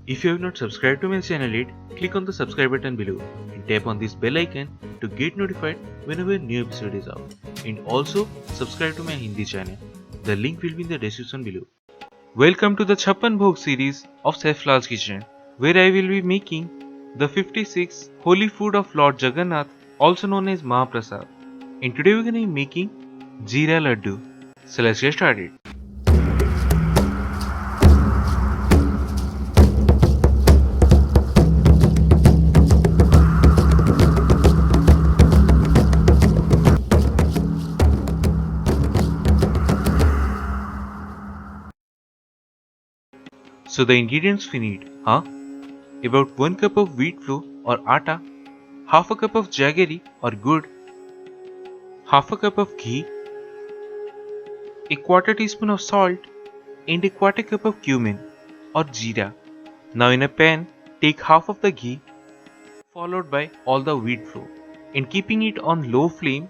If you have not subscribed to my channel yet, click on the subscribe button below and tap on this bell icon to get notified whenever a new episode is out. And also subscribe to my Hindi channel. The link will be in the description below. Welcome to the CHAPPAN BHOG series of Chef Lall's kitchen, where I will be making the 56 holy food of Lord Jagannath, also known as Mahaprasad. And today we are going to be making Jeera Ladoo. So let's get started. So the ingredients we need are about 1 cup of wheat flour or atta, half a cup of jaggery or Gurr, half a cup of ghee, a quarter teaspoon of salt and a quarter cup of cumin or jeera. Now in a pan, take half of the ghee followed by all the wheat flour and keeping it on low flame,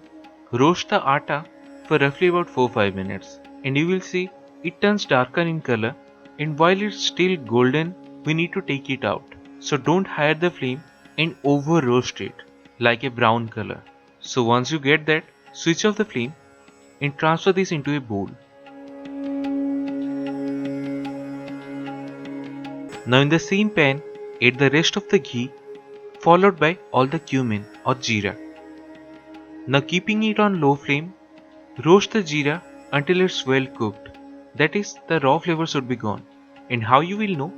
roast the atta for roughly about 4-5 minutes and you will see it turns darker in color. And while it's still golden, we need to take it out. So don't higher the flame and over roast it like a brown color. So once you get that, switch off the flame and transfer this into a bowl. Now in the same pan, add the rest of the ghee followed by all the cumin or jeera. Now keeping it on low flame, roast the jeera until it's well cooked. That is, the raw flavor should be gone. And how you will know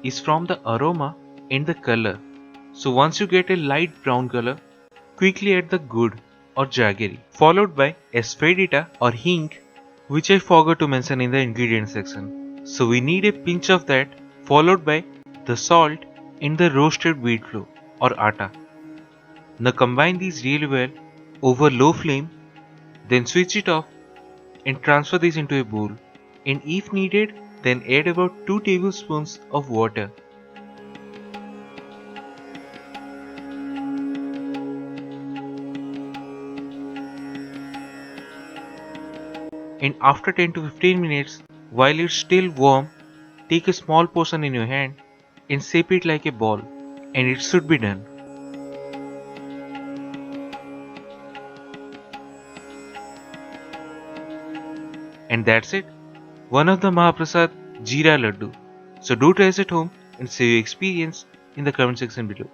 is from the aroma and the color. So once you get a light brown color, quickly add the Gurr or jaggery, followed by aspedita or hing, which I forgot to mention in the ingredient section. So we need a pinch of that, followed by the salt and the roasted wheat flour or atta. Now combine these really well over low flame, then switch it off and transfer this into a bowl. And if needed, then add about 2 tablespoons of water. And after 10 to 15 minutes, while it's still warm, take a small portion in your hand and shape it like a ball, and it should be done. And that's it. One of the Mahaprasad Jeera Ladoo. So do try it at home and share your experience in the comment section below.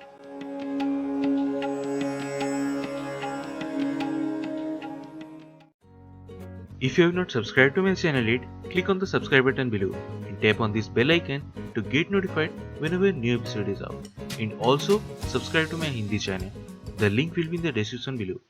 If you have not subscribed to my channel yet, click on the subscribe button below and tap on this bell icon to get notified whenever a new episode is out. And also subscribe to my Hindi channel. The link will be in the description below.